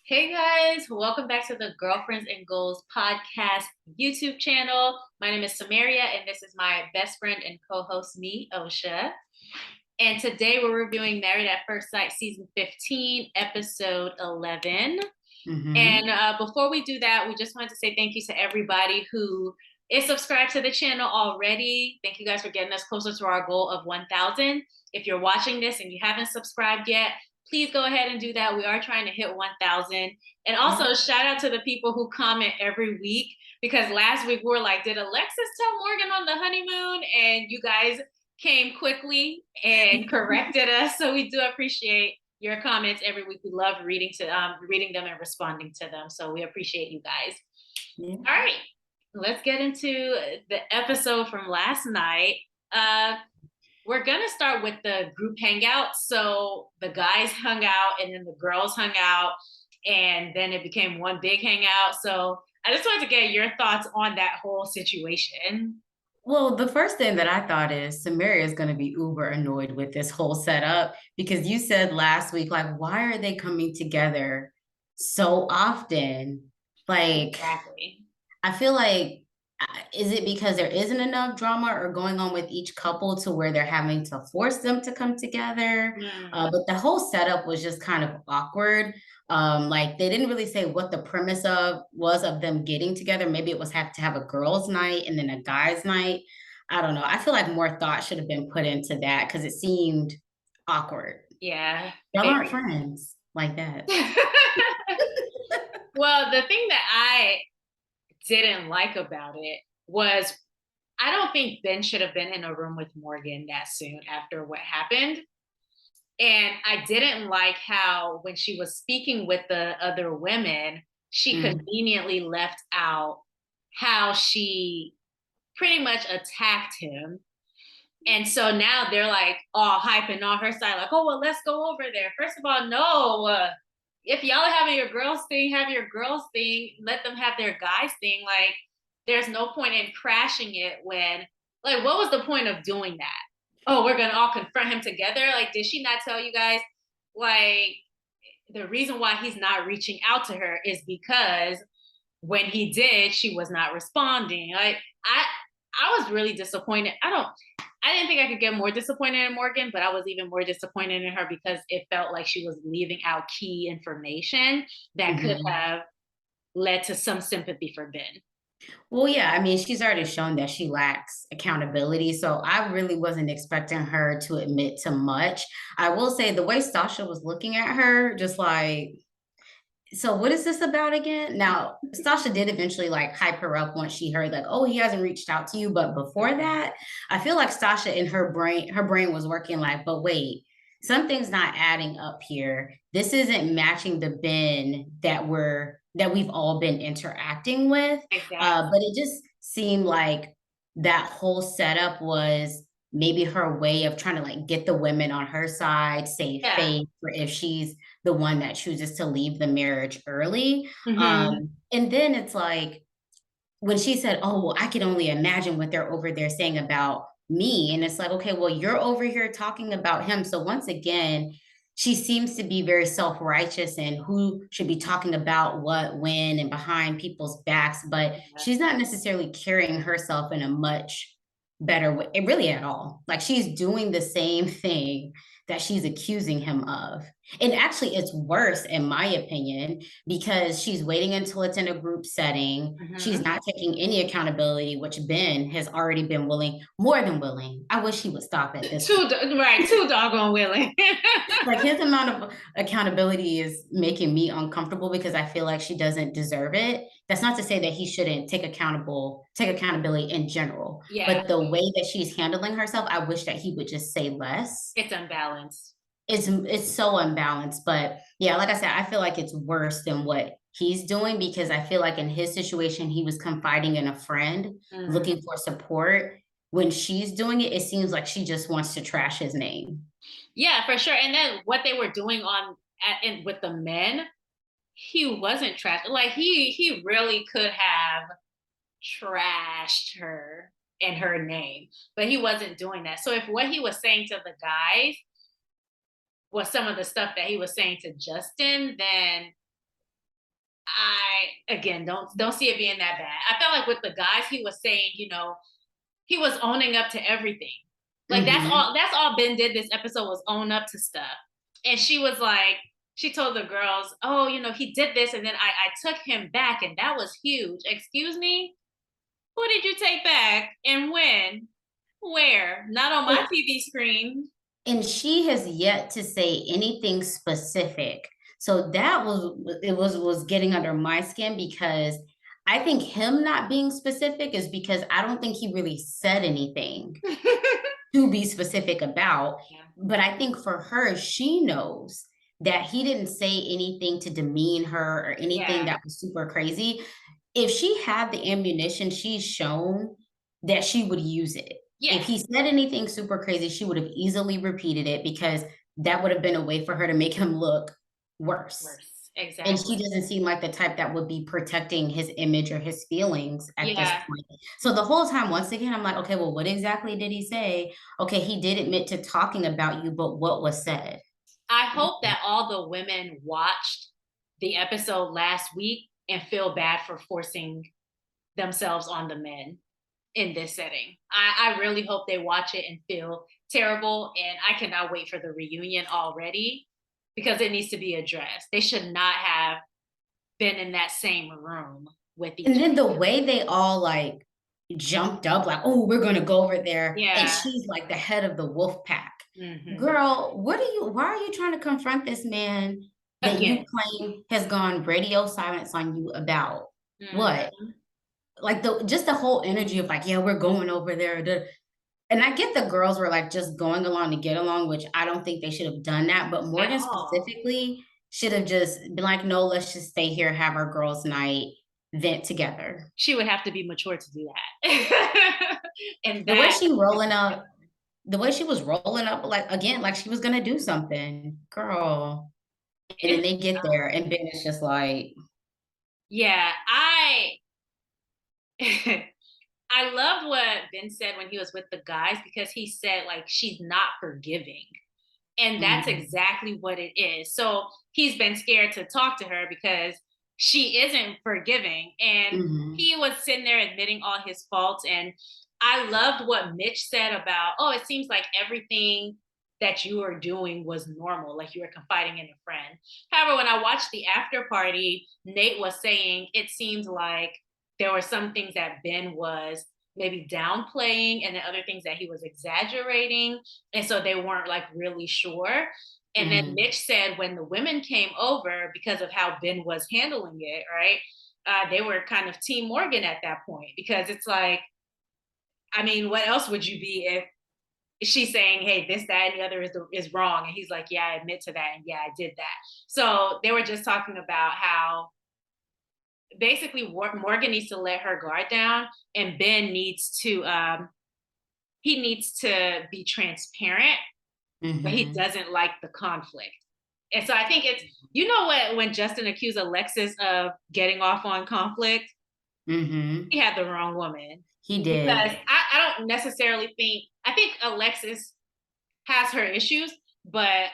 Hey guys, welcome back to the Girlfriends and Goals podcast YouTube channel. My name is Samaria, and this is my best friend and co-host, me, Osha. And today we're reviewing Married at First Sight season 15, episode 11. Mm-hmm. And before we do that, we just wanted to say thank you to everybody who is subscribed to the channel already. Thank you guys for getting us closer to our goal of 1,000. If you're watching this and you haven't subscribed yet, please go ahead and do that. We are trying to hit 1,000. And also, shout out to the people who comment every week, because last week we were like, did Alexis tell Morgan on the honeymoon? And you guys came quickly and corrected us. So we do appreciate your comments every week. We love reading them and responding to them. So we appreciate you guys. Yeah. All right, let's get into the episode from last night. We're gonna start with the group hangout. So the guys hung out and then the girls hung out, and then it became one big hangout. So I just wanted to get your thoughts on that whole situation. Well, the first thing that I thought is Samaria is going to be uber annoyed with this whole setup because you said last week, like, why are they coming together so often? Like, Exactly. I feel like, is it because there isn't enough drama or going on with each couple to where they're having to force them to come together? Mm. But the whole setup was just kind of awkward. Like they didn't really say what the premise of was of them getting together. Maybe it was have to have a girls' night and then a guys' night. I don't know. I feel like more thought should have been put into that because it seemed awkward. Yeah. Y'all aren't friends like that. Well, the thing that I didn't like about it was I don't think Ben should have been in a room with Morgan that soon after what happened. And I didn't like how when she was speaking with the other women, she Mm. conveniently left out how she pretty much attacked him. And so now they're like all hyping on her side, like, oh, well, let's go over there. First of all, no. If y'all are having your girls thing, have your girls thing. Let them have their guys thing. Like, there's no point in crashing it when, like, what was the point of doing that? Oh, we're gonna all confront him together. Like, did she not tell you guys? Like, the reason why he's not reaching out to her is because when he did, she was not responding. Like, I was really disappointed. I didn't think I could get more disappointed in Morgan, but I was even more disappointed in her because it felt like she was leaving out key information that could Mhm. have led to some sympathy for Ben. Well, yeah, I mean, she's already shown that she lacks accountability. So I really wasn't expecting her to admit to much. I will say the way Sasha was looking at her, just like, so what is this about again? Now, Sasha did eventually like hype her up once she heard like, oh, he hasn't reached out to you. But before that, I feel like Sasha in her brain was working like, but wait, something's not adding up here. This isn't matching the Ben that we've all been interacting with. Exactly. But it just seemed like that whole setup was maybe her way of trying to like get the women on her side, save Yeah. face for if she's the one that chooses to leave the marriage early. Mm-hmm. And then it's like when she said, oh, well, I can only imagine what they're over there saying about me. And it's like, okay, well, you're over here talking about him. So once again, she seems to be very self-righteous and who should be talking about what, when, and behind people's backs, but Yeah. she's not necessarily carrying herself in a much better way, really at all. Like she's doing the same thing that she's accusing him of. And actually, it's worse, in my opinion, because she's waiting until it's in a group setting. She's Mm-hmm. not taking any accountability, which Ben has already been willing, more than willing. I wish he would stop at this point. Too doggone willing. Like his amount of accountability is making me uncomfortable because I feel like she doesn't deserve it. That's not to say that he shouldn't take accountability in general, Yeah, but the way that she's handling herself, I wish that he would just say less. it's unbalanced. It's so unbalanced. But yeah, like I said, I feel like it's worse than what he's doing because I feel like in his situation, he was confiding in a friend, Mm-hmm. looking for support. When she's doing it, it seems like she just wants to trash his name. Yeah, for sure. And then what they were doing with the men, he wasn't trash. Like he really could have trashed her and her name, but he wasn't doing that. So if what he was saying to the guys was some of the stuff that he was saying to Justin, then I again don't see it being that bad. I felt like with the guys, he was saying, he was owning up to everything. Like Mm-hmm. that's all Ben did this episode was own up to stuff. And she was like, she told the girls, oh, he did this, and then I took him back, and that was huge. Excuse me? Who did you take back and when? Where? Not on my TV screen. And she has yet to say anything specific. So that was getting under my skin because I think him not being specific is because I don't think he really said anything to be specific about. Yeah. But I think for her, she knows that he didn't say anything to demean her or anything Yeah. that was super crazy. If she had the ammunition, she's shown that she would use it. If he Yes. said anything super crazy, she would have easily repeated it because that would have been a way for her to make him look worse. Worse. And she Exactly. doesn't seem like the type that would be protecting his image or his feelings at this Yeah. point. So the whole time, once again, I'm like, okay, well, what exactly did he say? Okay, he did admit to talking about you, but what was said? I hope that all the women watched the episode last week and feel bad for forcing themselves on the men in this setting. I really hope they watch it and feel terrible. And I cannot wait for the reunion already because it needs to be addressed. They should not have been in that same room with And each then the other. way they all like jumped up, like, oh, we're gonna go over there. And Yeah. she's like the head of the wolf pack. Hmm. Girl, why are you trying to confront this man that you Again. claim has gone radio silence on you about? What? Hmm. Like just the whole energy of like, yeah, we're going over there. And I get the girls were like just going along to get along, which I don't think they should have done that. But At Morgan all. specifically should have just been like, no, let's just stay here, have our girls' night, vent together. She would have to be mature to do that. And The way that she rolling up, the way she was rolling up, like again, like she was gonna do something, girl. And then it's they get there, and Ben is just like, yeah, I I loved what Ben said when he was with the guys because he said like she's not forgiving. And that's mm, exactly what it is. So he's been scared to talk to her because she isn't forgiving. And mm-hmm, he was sitting there admitting all his faults. And I loved what Mitch said about, oh, it seems like everything that you were doing was normal, like you were confiding in a friend. However, when I watched the after party, Nate was saying it seemed like there were some things that Ben was maybe downplaying and then other things that he was exaggerating, and so they weren't like really sure. And then mm-hmm, Mitch said when the women came over, because of how Ben was handling it, right? They were kind of Team Morgan at that point because it's like, I mean, what else would you be if she's saying, "Hey, this, that, and the other is wrong," and he's like, "Yeah, I admit to that, and yeah, I did that." So they were just talking about how basically Morgan needs to let her guard down, and Ben needs to he needs to be transparent, but he mm-hmm, doesn't like the conflict. And so I think it's, what, when Justin accused Alexis of getting off on conflict, mm-hmm. he had the wrong woman. He Because did. I don't necessarily I think Alexis has her issues, but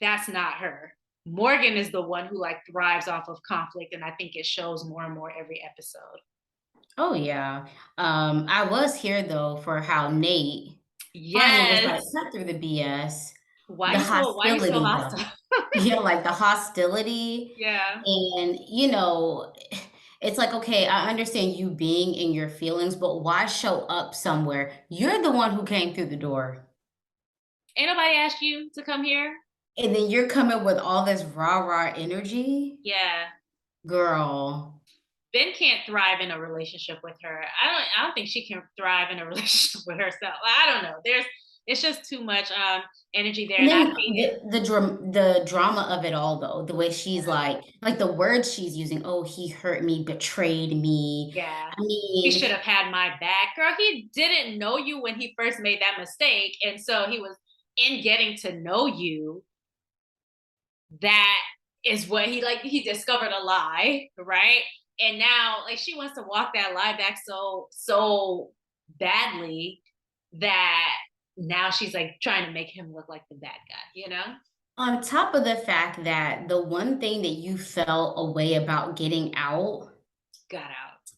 that's not her. Morgan is the one who like thrives off of conflict. And I think it shows more and more every episode. Oh yeah. I was here though for how Nate finally was like, Yes. cut through the BS, Why the you so why you so hostility though. hostile? Yeah, like the hostility. Yeah. And it's like, okay, I understand you being in your feelings, but why show up somewhere? You're the one who came through the door. Ain't nobody asked you to come here. And then you're coming with all this rah-rah energy. Yeah. Girl. Ben can't thrive in a relationship with her. I don't think she can thrive in a relationship with herself. I don't know. It's just too much energy there. And And I then hate it. the drama of it all though, the way she's like the words she's using, oh, he hurt me, betrayed me. Yeah. I He mean, should have had my back. Girl, he didn't know you when he first made that mistake. And so he was in getting to know you. That is what he discovered a lie, right? And now like she wants to walk that lie back so badly that now she's like trying to make him look like the bad guy, you know? On top of the fact that the one thing that you felt a way about getting out, Got out.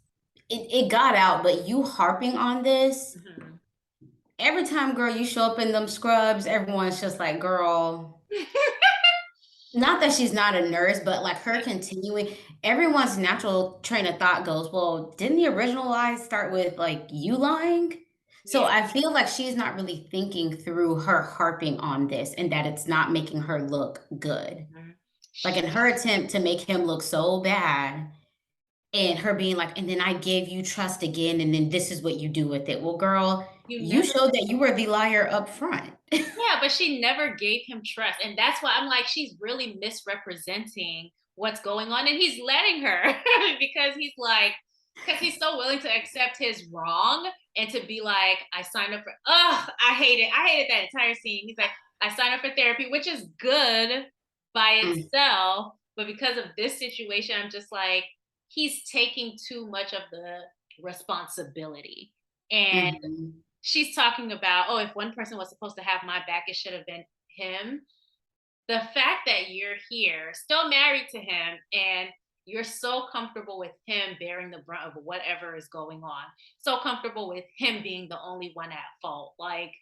it got out, but you harping on this, Mhm. every time, girl, you show up in them scrubs, everyone's just like, girl, not that she's not a nurse, but like her continuing, everyone's natural train of thought goes, well, didn't the original lie start with like you lying? So Yeah. I feel like she's not really thinking through her harping on this and that it's not making her look good. Mhm. Like in her attempt to make him look so bad, and her being like, and then I gave you trust again, and then this is what you do with it. Well, girl, You you never. showed that you were the liar up front. Yeah, but she never gave him trust. And that's why I'm like, she's really misrepresenting what's going on. And he's letting her because he's like, because he's so willing to accept his wrong and to be like, I signed up for, oh, I hate it. I hated that entire scene. He's like, I signed up for therapy, which is good by Mm, itself. But because of this situation, I'm just like, he's taking too much of the responsibility. And mhm. she's talking about, oh, if one person was supposed to have my back, it should have been him. The fact that you're here, still married to him, and you're so comfortable with him bearing the brunt of whatever is going on, so comfortable with him being the only one at fault. Like,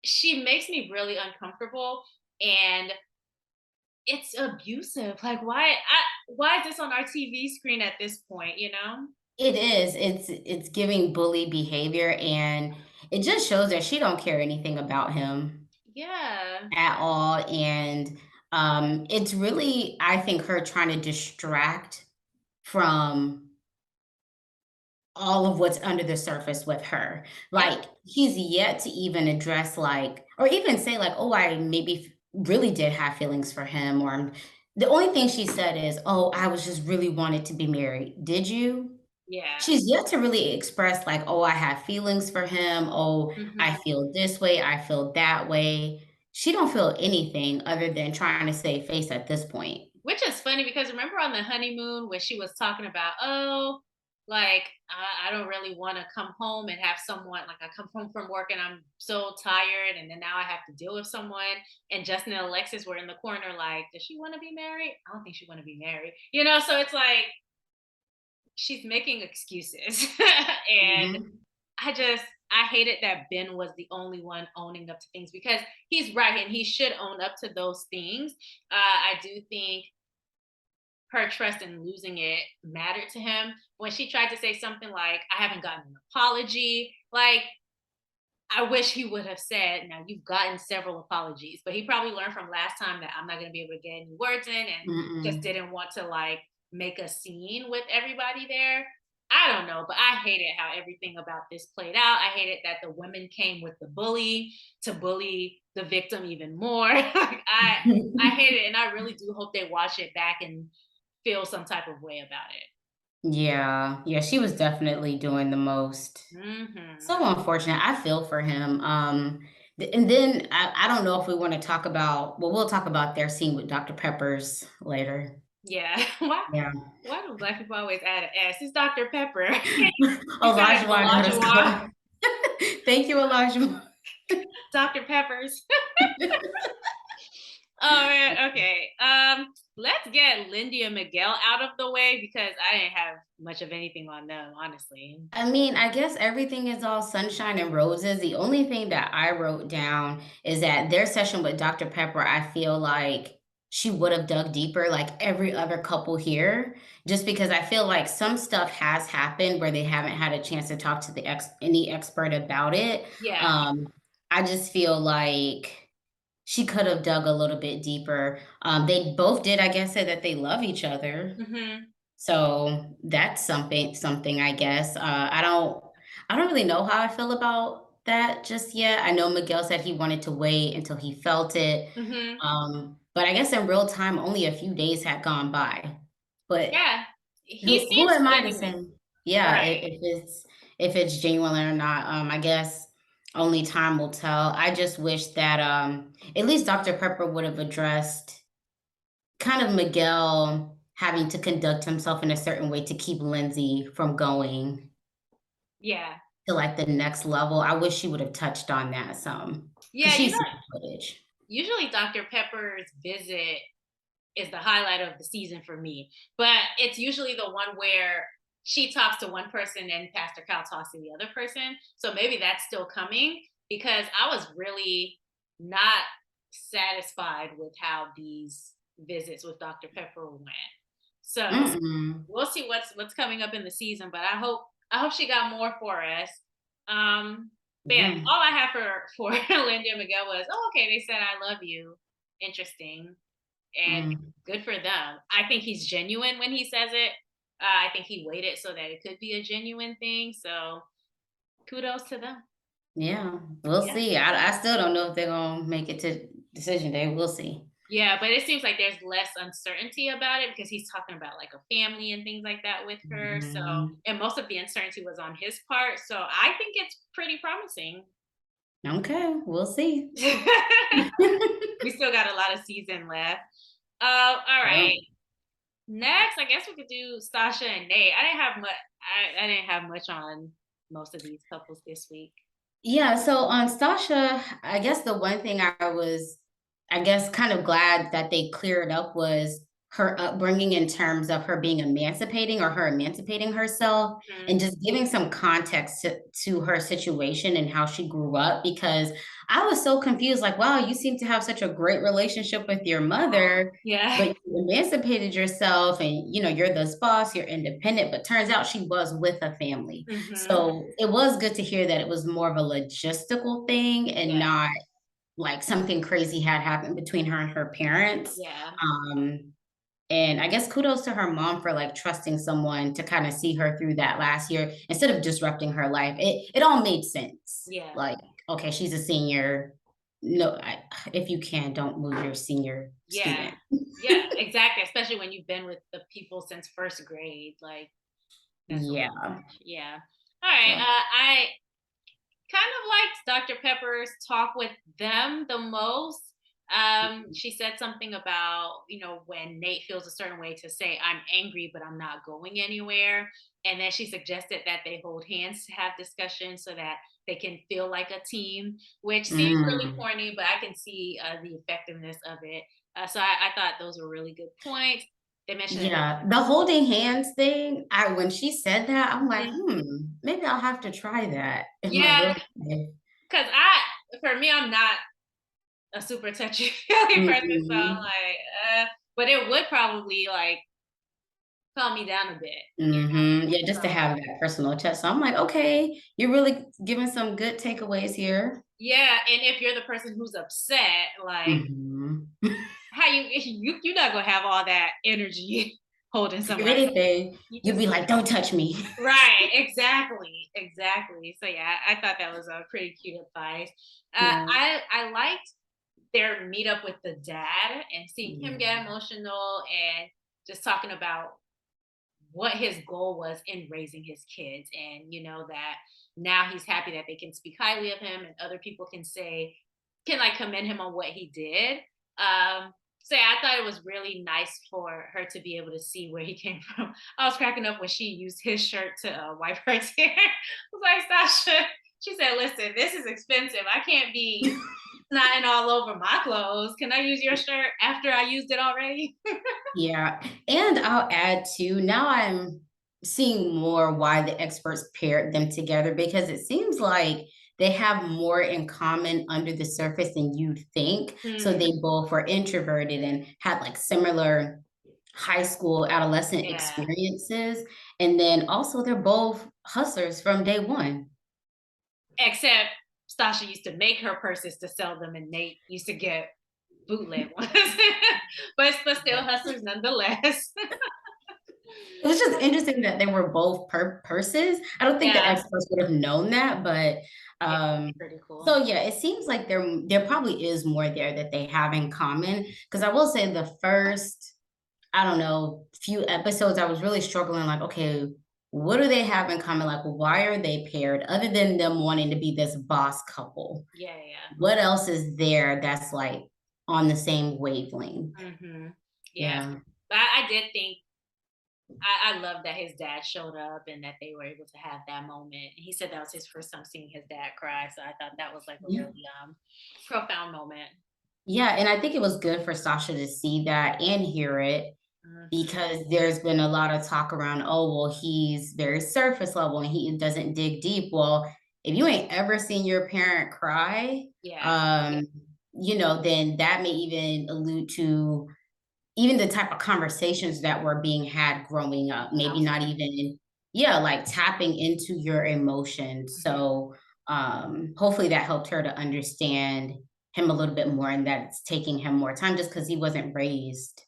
she makes me really uncomfortable. And it's abusive. Like, why is this on our TV screen at this point, you know? It is. It's giving bully behavior, and it just shows that she don't care anything about him Yeah. at all. And it's really, I think, her trying to distract from all of what's under the surface with her. Yep. Like, he's yet to even address, like, or even say, like, oh, I maybe really did have feelings for him. Or the only thing she said is, oh, I was just really wanted to be married. Did you? Yeah. She's yet to really express, like, oh, I have feelings for him. Oh, I Hmm. feel this way. I feel that way. She don't feel anything other than trying to save face at this point. Which is funny because remember on the honeymoon when she was talking about, oh, like I don't really want to come home and have someone like I come home from work and I'm so tired and then now I have to deal with someone and Justin and Alexis were in the corner like, does she want to be married? I don't think she want to be married. You know, so it's like she's making excuses. And Mhm. I hated that Ben was the only one owning up to things because he's right and he should own up to those things. I do think her trust in losing it mattered to him. When she tried to say something like, I haven't gotten an apology, like, I wish he would have said, now you've gotten several apologies, but he probably learned from last time that I'm not going to be able to get any words in and just Mm-mm. didn't want to like make a scene with everybody there. I don't know, but I hated how everything about this played out. I hated that the women came with the bully to bully the victim even more. Like, I hate it, and I really do hope they watch it back and feel some type of way about it. Yeah, yeah, she was definitely doing the most. Hmm. So unfortunate. I feel for him. And then I don't know if we want to talk about, well, we'll talk about their scene with Dr. Peppers later. Yeah. Why? Yeah. Why do Black people always add an S? It's Dr. Pepper. You said it, Elijah got us Olajuwon. going. Thank you, Elijah. Dr. Peppers. Oh man. Okay. Let's get Lindy and Miguel out of the way because I didn't have much of anything on them, honestly. I mean, I guess everything is all sunshine and roses. The only thing that I wrote down is that their session with Dr. Pepper, I feel like she would have dug deeper, like every other couple here, just because I feel like some stuff has happened where they haven't had a chance to talk to any expert about it. Yeah. Um, I just feel like she could have dug a little bit deeper. They both did, I guess, say that they love each other. Hmm. So that's something I guess. I don't really know how I feel about that just yet. I know Miguel said he wanted to wait until he felt it. Hmm. But I guess in real time, only a few days had gone by. But Yeah. He who seems am I to genuine. say? Yeah, Right. if it's genuine or not. I guess only time will tell. I just wish that at least Dr. Pepper would have addressed kind of Miguel having to conduct himself in a certain way to keep Lindsay from going Yeah. to, like, the next level. I wish she would have touched on that some, because Yeah. she's seen the footage. usually Dr. Pepper's visit is the highlight of the season for me. But it's usually the one where she talks to one person and Pastor Cal talks to the other person. So maybe that's still coming because I was really not satisfied with how these visits with Dr. Pepper went. So Mm-mm. we'll see what's coming up in the season, but I hope she got more for us. But yeah, Yeah. all I have for Lindy and Miguel was, oh, okay, they said I love you. Interesting and Mm. good for them. I think he's genuine when he says it. I think he waited so that it could be a genuine thing. So kudos to them. Yeah. We'll Yeah. see. I still don't know if they're gonna make it to decision day. We'll see. Yeah, but it seems like there's less uncertainty about it because he's talking about like a family and things like that with her. So, Mhm. and most of the uncertainty was on his part. So I think it's pretty promising. Okay, we'll see. We still got a lot of season left. All Yep. right. Next, I guess we could do Sasha and Nate. I didn't have much. I didn't have much on most of these couples this week. Yeah, so on Stasha, I guess the one thing I was, I guess, kind of glad that they cleared up was her upbringing in terms of her being emancipating or her emancipating herself Mhm. and just giving some context to her situation and how she grew up because I was so confused like, wow, you seem to have such a great relationship with your mother, Yeah. but you emancipated yourself and you're the boss, you're independent, but turns out she was with a family. Hmm. So it was good to hear that it was more of a logistical thing and Yeah. not like something crazy had happened between her and her parents. Yeah. Um, and I guess kudos to her mom for like trusting someone to kind of see her through that last year instead of disrupting her life. It all made sense. Yeah. Like, okay, she's a senior. No, if you can, don't move your senior Yeah. student. Yeah. Exactly. Especially when you've been with the people since first grade. Like that's a little Yeah. much. Yeah. All right. So, I kind of liked Dr. Pepper's talk with them the most. She said something about, when Nate feels a certain way to say, I'm angry, but I'm not going anywhere. And then she suggested that they hold hands to have discussions so that they can feel like a team, which seems really mm. corny, but I can see the effectiveness of it. So I thought those were really good points. They mentioned it. Yeah, the holding hands thing, I when she said that, I'm like, Mhm. maybe I'll have to try that in my Yeah, real life. because for me, I'm not a super touchy feely person, so I'm Mhm. like, but it would probably like calm me down a bit, Yeah, just to So have that personal touch. So I'm like, okay, you're really giving some good takeaways here. yeah, and if you're the person who's upset, like Mhm. how you're not gonna have all that energy holding If somebody. anything, You you'd just be like, don't touch me. right, exactly. So yeah, I thought that was a pretty cute advice. Yeah. I liked their meetup with the dad and seeing him Yeah. get emotional and just talking about what his goal was in raising his kids and that now he's happy that they can speak highly of him and other people can like commend him on what he did. So yeah, I thought it was really nice for her to be able to see where he came from. I was cracking up when she used his shirt to wipe her tear. I was like, Sasha, she said, listen, this is expensive, I can't be snotting all over my clothes. Can I use your shirt after I used it already? Yeah, and I'll add too, now I'm seeing more why the experts paired them together because it seems like they have more in common under the surface than you'd think. So Hmm. they both were introverted and had like similar high school adolescent Yeah. experiences. And then also they're both hustlers from day one. Except Stasha used to make her purses to sell them, and Nate used to get bootleg ones. but still hustlers nonetheless. It was just interesting that they were both purses. I don't think the Yeah, experts would have known that, but yeah, um, pretty cool. so yeah, it seems like there probably is more there that they have in common. Because I will say the first, I don't know, few episodes, I was really struggling, like, okay, what do they have in common? Like, why are they paired other than them wanting to be this boss couple? Yeah, yeah. What else is there that's like on the same wavelength? Hmm. Yeah, Yeah. but I did think I love that his dad showed up and that they were able to have that moment. He said that was his first time seeing his dad cry, so I thought that was like a Yeah. really profound moment. Yeah, and I think it was good for Sasha to see that and hear it Mhm. because there's been a lot of talk around, oh, well, he's very surface level and he doesn't dig deep. Well, if you ain't ever seen your parent cry, Yeah. um, then that may even allude to even the type of conversations that were being had growing up, maybe not Elsewhere. even, yeah, like tapping into your emotions. Mhm. So hopefully that helped her to understand him a little bit more and that it's taking him more time just because he wasn't raised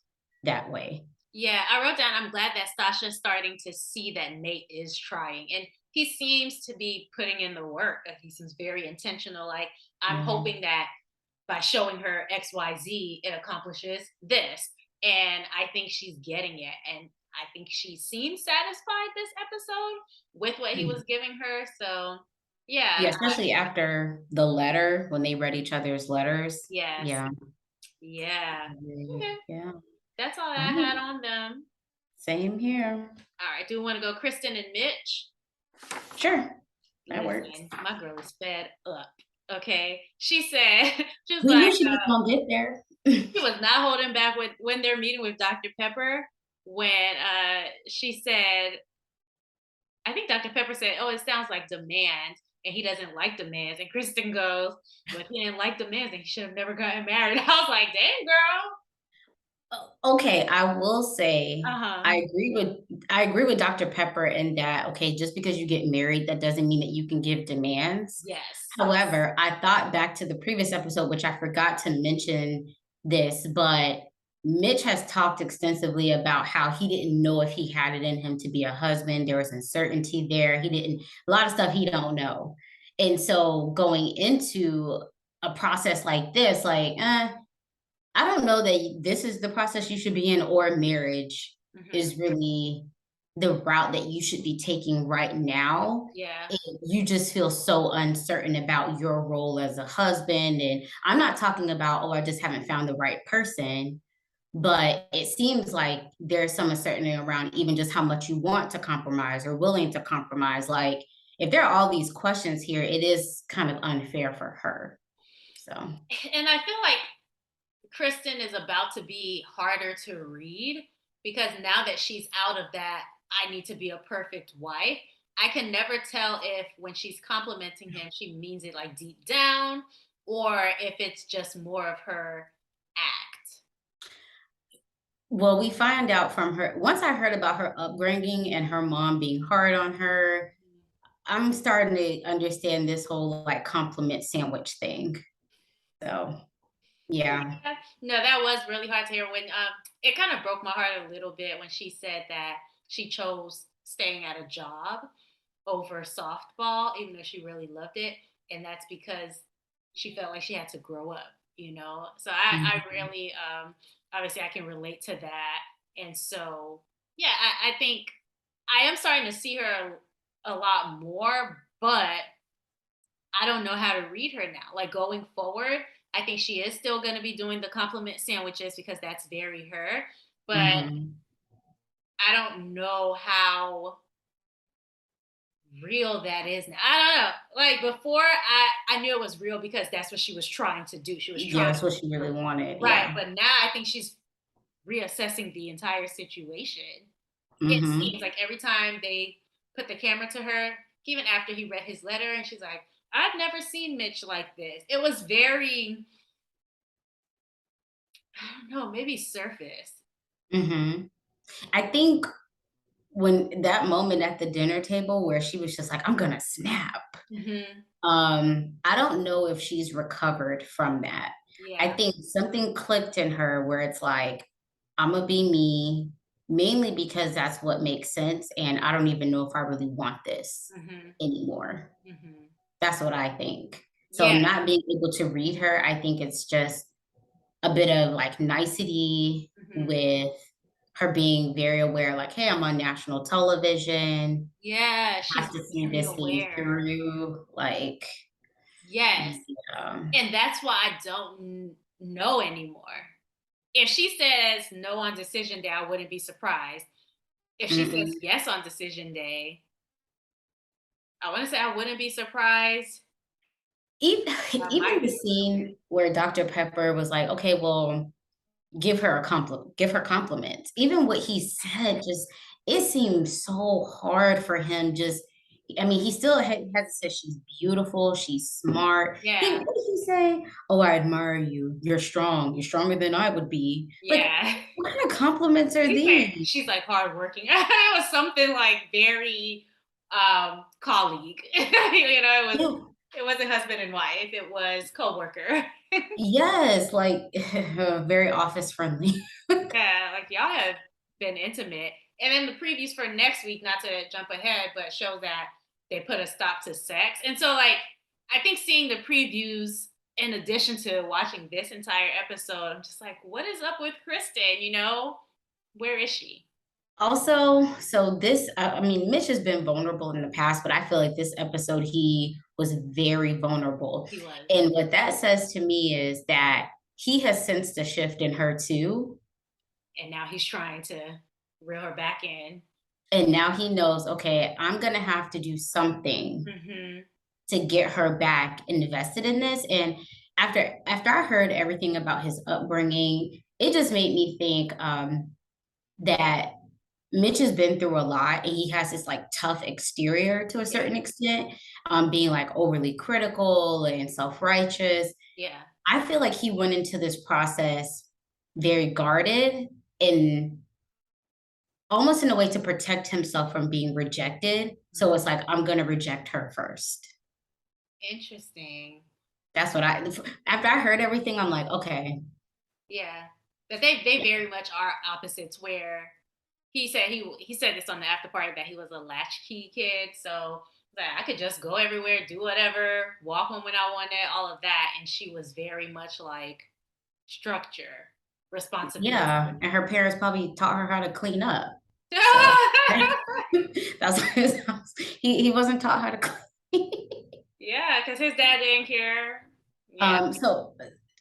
that way. Yeah, I wrote down, I'm glad that Sasha's starting to see that Nate is trying. And he seems to be putting in the work. Like he seems very intentional. Like, I'm Mhm. hoping that by showing her XYZ, it accomplishes this. And I think she's getting it. And I think she seemed satisfied this episode with what he was giving her. So, Yeah, yeah, especially after the letter, when they read each other's letters. yes. Yeah. Yeah. Okay. Yeah. That's all All I right. had on them. Same here. All right. Do we want to go Kristen and Mitch? Sure. That works. Listen, my girl is fed up. Okay. She said, she was We knew like, she was gonna get there. she was not holding back with when they're meeting with Dr. Pepper. When she said, I think Dr. Pepper said, "Oh, it sounds like demand." And he doesn't like demands. And Kristen goes, "Well, if he didn't like demands, then he should have never gotten married." I was like, "Damn, girl." Okay, I will say Uh huh. I agree with Dr. Pepper in that, okay, just because you get married, that doesn't mean that you can give demands. Yes. However, I thought back to the previous episode, which I forgot to mention this, but Mitch has talked extensively about how he didn't know if he had it in him to be a husband. There was uncertainty there. He didn't, a lot of stuff he don't know. And so going into a process like this, like, I don't know that this is the process you should be in, or marriage Hmm. is really the route that you should be taking right now. Yeah. And you just feel so uncertain about your role as a husband. And I'm not talking about, oh, I just haven't found the right person, but it seems like there's some uncertainty around even just how much you want to compromise or willing to compromise. Like, if there are all these questions here, it is kind of unfair for her. So, And I feel like Kristen is about to be harder to read because now that she's out of that, I need to be a perfect wife. I can never tell if when she's complimenting him, she means it like deep down or if it's just more of her act. well, we find out from her once I heard about her upbringing and her mom being hard on her, I'm starting to understand this whole like compliment sandwich thing. So, yeah. Yeah. No, that was really hard to hear when it kind of broke my heart a little bit when she said that she chose staying at a job over softball, even though she really loved it. And that's because she felt like she had to grow up, you know? So I Mhm. really, obviously, I can relate to that. And so, yeah, I think I am starting to see her a lot more, but I don't know how to read her now. Like going forward, I think she is still going to be doing the compliment sandwiches because that's very her. But Mhm. I don't know how real that is now. I don't know. Like before, I knew it was real because that's what she was trying to do. She was Yeah, trying that's what she really wanted. right, Yeah. but now I think she's reassessing the entire situation. It Mhm. seems like every time they put the camera to her, even after he read his letter, and she's like, "I've never seen Mitch like this." It was very, I don't know, maybe surface. Mhm. I think when that moment at the dinner table where she was just like, "I'm gonna snap." Hmm. I don't know if she's recovered from that. I Yeah. think something clicked in her where it's like, Imma be me, mainly because that's what makes sense, and I don't even know if I really want this Hmm. anymore. Hmm. That's what I think. So Yeah. not being able to read her, I think it's just a bit of, like, nicety Hmm. with her being very aware, like, "Hey, I'm on national television. Yeah. I She's have to see very this thing aware. through." Like, Yes. yeah. And that's why I don't know anymore. If she says no on decision day, I wouldn't be surprised. If she says Mm-mm. yes on decision day, I want to say I wouldn't be surprised. even, even Might the be a little scene where Dr. Pepper was like, okay, well, give her compliments. Even what he said, just it seems so hard for him. Just, I mean, he still has said she's beautiful, she's smart. bit. He, Yeah. what did he say? Oh, I admire you. You're strong. You're stronger than I would be. Like, Yeah. what kind of compliments are these? She's like hardworking. It was something like very colleague. It wasn't husband and wife, it was co-worker. Yes, like very office friendly. Yeah, like y'all have been intimate. And then the previews for next week, not to jump ahead, but show that they put a stop to sex. And so, like, I think seeing the previews in addition to watching this entire episode, I'm just like, what is up with Kristen? Where is she? Also, so this, I mean, Mitch has been vulnerable in the past, but I feel like this episode he was very vulnerable. He was. And what that says to me is that he has sensed a shift in her too. And now he's trying to reel her back in. And now he knows, okay, I'm going to have to do something Mm-hmm. to get her back invested in this. And after I heard everything about his upbringing, it just made me think that Mitch has been through a lot and he has this like tough exterior to a Yeah. certain extent, being like overly critical and self-righteous. Yeah. I feel like he went into this process very guarded and almost in a way to protect himself from being rejected. So it's like, I'm going to reject her first. Interesting. That's what after I heard everything, I'm like, okay. Yeah. But they very much are opposites where he said this on the after party that he was a latchkey kid. So that I could just go everywhere, do whatever, walk home when I wanted, all of that. And she was very much like structure, responsibility. Yeah. And her parents probably taught her how to clean up. So that's what his house. He wasn't taught how to clean. Yeah, because his dad didn't care. Yeah. So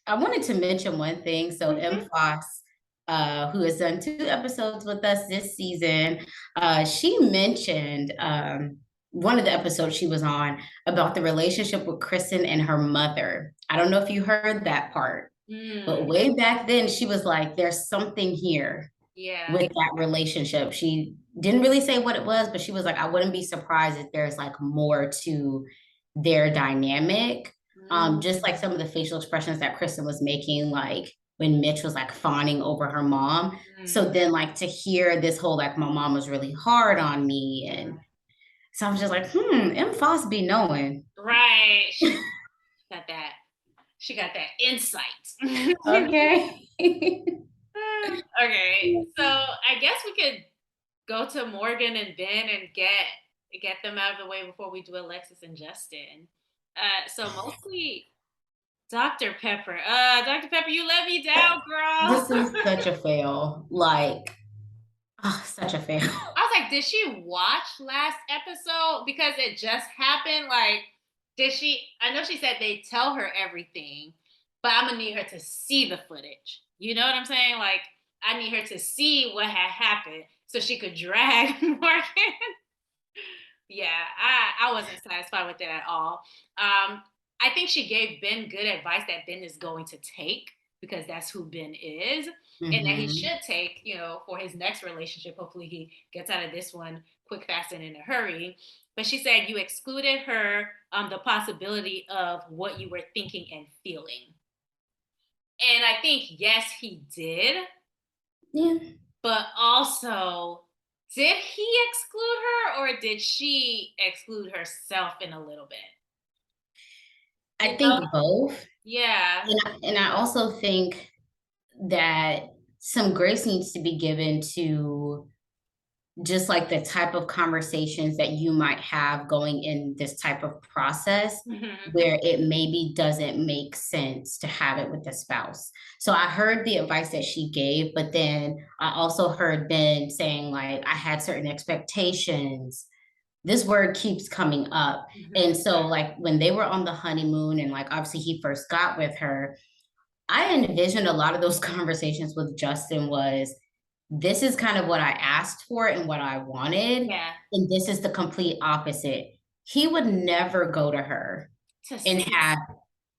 I wanted to mention one thing. So Mm-hmm. M. Foss, who has done 2 episodes with us this season, she mentioned one of the episodes she was on about the relationship with Kristen and her mother. I don't know if you heard that part, but way back then she was like, "There's something here." Yeah. With that relationship. She didn't really say what it was, but she was like, I wouldn't be surprised if there's like more to their dynamic. Just like some of the facial expressions that Kristen was making, like when Mitch was like fawning over her mom. So then like to hear this whole like my mom was really hard on me. And so I was just like, M. Foss be knowing. Right. Got that. She got that insight. Okay. Okay. So I guess we could go to Morgan and Ben and get them out of the way before we do Alexis and Justin. So mostly Dr. Pepper. Dr. Pepper, you let me down, girl. This is such a fail. Like, oh, such a fail. I was like, did she watch last episode? Because it just happened. Like, did she? I know she said they tell her everything, but I'm gonna need her to see the footage. You know what I'm saying? Like, I need her to see what had happened so she could drag Morgan. Yeah, I wasn't satisfied with it at all. I think she gave Ben good advice that Ben is going to take because that's who Ben is, and that he should take, for his next relationship. Hopefully, he gets out of this one quick, fast, and in a hurry. But she said you excluded her the possibility of what you were thinking and feeling. And I think, yes, he did. Yeah. But also, did he exclude her or did she exclude herself in a little bit? I think both. Yeah. And I also think that some grace needs to be given to just like the type of conversations that you might have going in this type of process where it maybe doesn't make sense to have it with the spouse. So I heard the advice that she gave, but then I also heard Ben saying like, I had certain expectations. This word keeps coming up. And so like when they were on the honeymoon and like obviously he first got with her, I envisioned a lot of those conversations with Justin was, this is kind of what I asked for and what I wanted. Yeah. And this is the complete opposite. He would never go to her to and see. have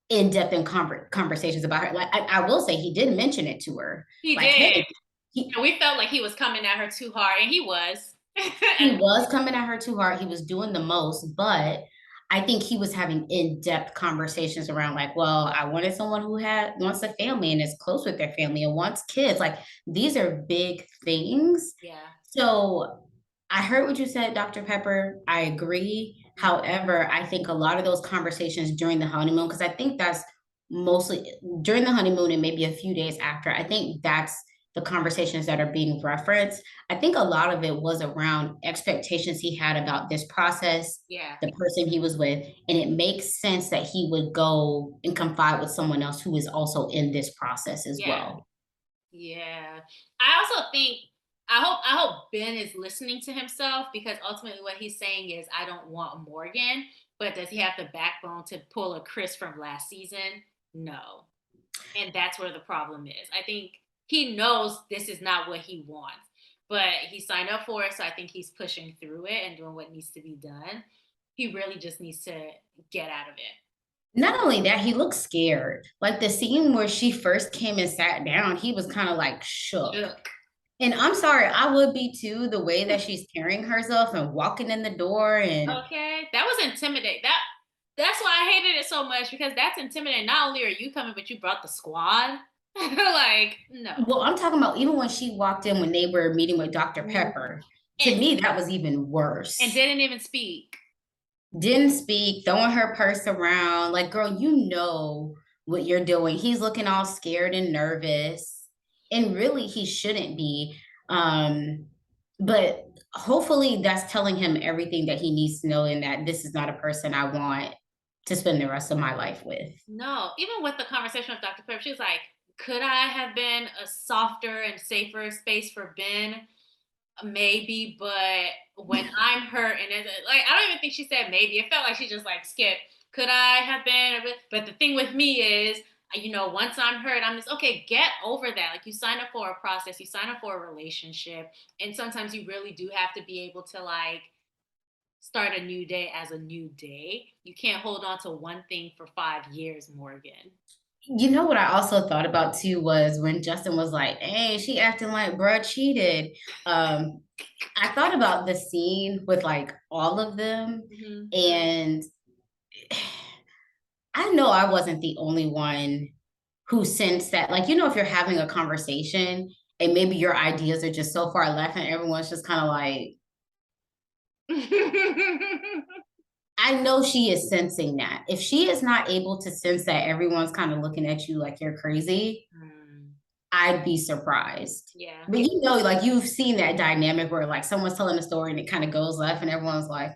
in-depth and conversations about her. Like I will say he did mention it to her. He Like, did. hey, he, And we felt like he was coming at her too hard, and he was. he was coming at her too hard. He was doing the most, but I think he was having in-depth conversations around like, well, I wanted someone who had wants a family and is close with their family and wants kids. Like these are big things. Yeah. So I heard what you said, Dr. Pepper. I agree. However, I think a lot of those conversations during the honeymoon, because I think that's mostly during the honeymoon and maybe a few days after, I think that's the conversations that are being referenced. I think a lot of it was around expectations he had about this process, Yeah. the person he was with, and it makes sense that he would go and confide with someone else who is also in this process as Yeah. well. Yeah. I also think I hope Ben is listening to himself, because ultimately what he's saying is I don't want Morgan, but does he have the backbone to pull a Chris from last season? No. And that's where the problem is. I think he knows this is not what he wants, but he signed up for it, so I think he's pushing through it and doing what needs to be done. He really just needs to get out of it. Not only that, he looked scared. Like the scene where she first came and sat down, he was kind of like shook. Shook. And I'm sorry, I would be too, the way that she's carrying herself and walking in the door. And Okay, that was intimidating. That's why I hated it so much, because that's intimidating. Not only are you coming, but you brought the squad. Like, no. well, I'm talking about even when she walked in when they were meeting with Dr. Mm. Pepper, to And me, that was even worse. didn't even speak. Didn't speak, throwing her purse around. Like, girl, you know what you're doing. He's looking all scared and nervous. And really, he shouldn't be. But hopefully, that's telling him everything that he needs to know, and that this is not a person I want to spend the rest of my life with. No, even with the conversation with Dr. Pepper, she was like, could I have been a softer and safer space for Ben? Maybe, but when I'm hurt, and it's like, I don't even think she said maybe. It felt like she just like skipped. Could I have been? But the thing with me is, once I'm hurt, I'm just okay. Get over that. Like, you sign up for a process, you sign up for a relationship, and sometimes you really do have to be able to like start a new day as a new day. You can't hold on to one thing for 5 years, Morgan. You know what I also thought about too was when Justin was like, "Hey, she acting like bruh cheated." Um, I thought about the scene with like all of them, Mm-hmm. and I know I wasn't the only one who sensed that. Like, if you're having a conversation and maybe your ideas are just so far left, and everyone's just kind of like, I know she is sensing that. If she is not able to sense that everyone's kind of looking at you like you're crazy, Mm, I'd be surprised. yeah. But like you've seen that dynamic where like someone's telling a story and it kind of goes left and everyone's like,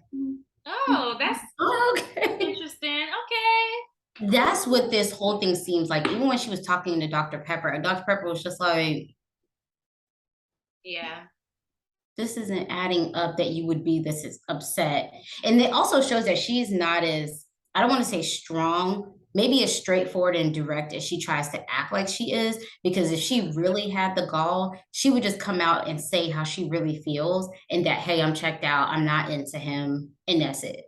Oh, that's oh, okay. interesting. Okay. That's what this whole thing seems like. Even when she was talking to Dr. Pepper, and Dr. Pepper was just like, Yeah. this isn't adding up that you would be this is upset. And it also shows that she's not as, I don't want to say strong, maybe as straightforward and direct as she tries to act like she is. Because if she really had the gall, she would just come out and say how she really feels and that, hey, I'm checked out, I'm not into him, and that's it. But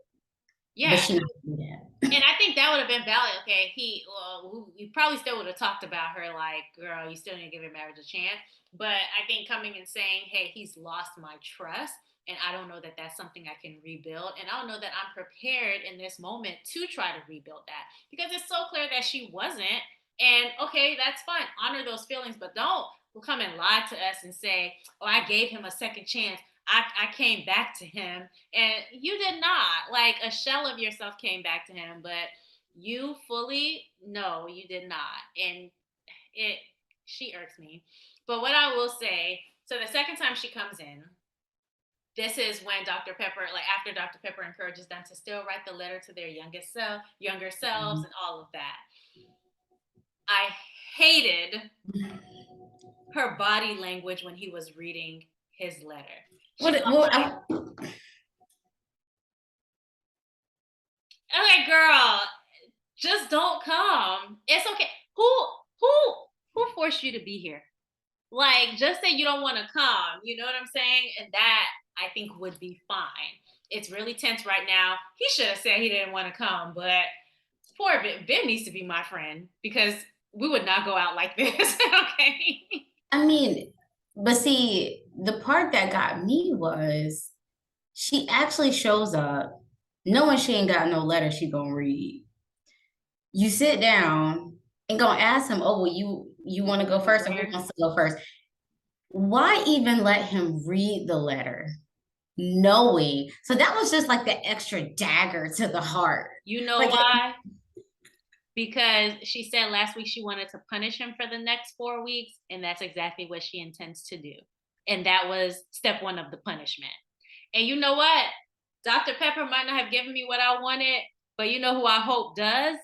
Yeah. she not do that. And I think that would have been valid. Okay, you probably still would have talked about her like, girl, you still need to give your marriage a chance. But I think coming and saying, hey, he's lost my trust, and I don't know that that's something I can rebuild, and I don't know that I'm prepared in this moment to try to rebuild that, because it's so clear that she wasn't. And okay, that's fine. Honor those feelings, but don't come and lie to us and say, oh, I gave him a second chance. I came back to him, and you did not. Like, a shell of yourself came back to him, but you fully, no, you did not. And it she irks me. But what I will say, so the second time she comes in, this is when Dr. Pepper, like after Dr. Pepper encourages them to still write the letter to their younger selves, and all of that. I hated her body language when he was reading his letter. She What, was well, like, okay, girl, just don't come. It's okay. Who who forced you to be here? Like, just say you don't want to come. You know what I'm saying? And that, I think, would be fine. It's really tense right now. He should have said he didn't want to come, but poor Ben. Ben needs to be my friend because we would not go out like this. Okay. I mean, but see, the part that got me was she actually shows up knowing she ain't got no letter she gonna read. You sit down and gonna ask him, oh, well, you want to go first or who wants to go first? Why even let him read the letter? Knowing. So that was just like the extra dagger to the heart. You know Like, why? Because she said last week she wanted to punish him for the next 4 weeks, and that's exactly what she intends to do. And that was step one of the punishment. And you know what? Dr. Pepper might not have given me what I wanted, but you know who I hope does?